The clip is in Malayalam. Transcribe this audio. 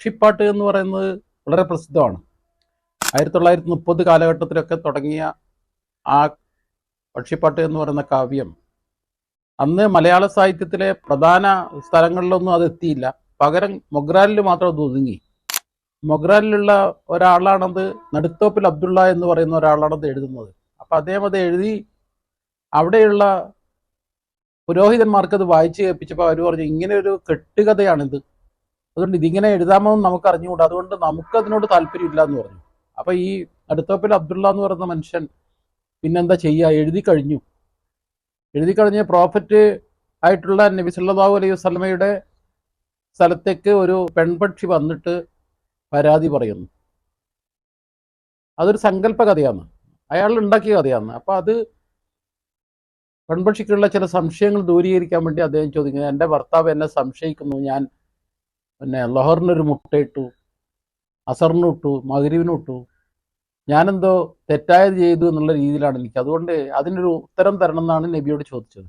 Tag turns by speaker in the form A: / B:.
A: പക്ഷിപ്പാട്ട് എന്ന് പറയുന്നത് വളരെ പ്രസിദ്ധമാണ്. 1930 കാലഘട്ടത്തിലൊക്കെ തുടങ്ങിയ ആ പക്ഷിപ്പാട്ട് എന്ന് പറയുന്ന കാവ്യം അന്ന് മലയാള സാഹിത്യത്തിലെ പ്രധാന സ്ഥലങ്ങളിലൊന്നും അത് എത്തിയില്ല. പകരം മൊഗ്രാലിൽ മാത്രം അത് ഒതുങ്ങി. മൊഗ്രാലിലുള്ള ഒരാളാണത്, നടുത്തോപ്പിൽ അബ്ദുള്ള എന്ന് പറയുന്ന ഒരാളാണത് എഴുതുന്നത്. അപ്പം അദ്ദേഹം അത് എഴുതി അവിടെയുള്ള പുരോഹിതന്മാർക്ക് അത് വായിച്ച് കേൾപ്പിച്ചപ്പോൾ അവർ പറഞ്ഞു, ഇങ്ങനെ ഒരു കെട്ടുകഥയാണിത്, അതുകൊണ്ട് ഇതിങ്ങനെ എഴുതാമോ എന്ന് നമുക്ക് അറിഞ്ഞുകൂടാ, അതുകൊണ്ട് നമുക്കതിനോട് താല്പര്യമില്ല എന്ന് പറഞ്ഞു. അപ്പം ഈ നടുത്തോപ്പിൽ അബ്ദുള്ള എന്ന് പറയുന്ന മനുഷ്യൻ പിന്നെന്താ ചെയ്യുക, എഴുതി കഴിഞ്ഞ് പ്രോഫറ്റ് ആയിട്ടുള്ള നബി സല്ലല്ലാഹു അലൈഹി വസല്ലമയുടെ സ്ഥലത്തേക്ക് ഒരു പെൺപക്ഷി വന്നിട്ട് പരാതി പറയുന്നു. അതൊരു സങ്കല്പ കഥയാണ്, അയാൾ ഉണ്ടാക്കിയ കഥയാണ്. അപ്പം അത് പെൺപക്ഷിക്കുള്ള ചില സംശയങ്ങൾ ദൂരീകരിക്കാൻ വേണ്ടി അദ്ദേഹം ചോദിക്കുന്നത്, എൻ്റെ ഭർത്താവ് എന്നെ സംശയിക്കുന്നു, ഞാൻ ലൊഹറിനൊരു മുട്ടയിട്ടു, അസറിനിട്ടു, മഗ്രിബിനിട്ടു, ഞാനെന്തോ തെറ്റായത് ചെയ്തു എന്നുള്ള രീതിയിലാണ് എനിക്ക്, അതുകൊണ്ട് അതിനൊരു ഉത്തരം തരണം എന്നാണ് നബിയോട് ചോദിച്ചത്.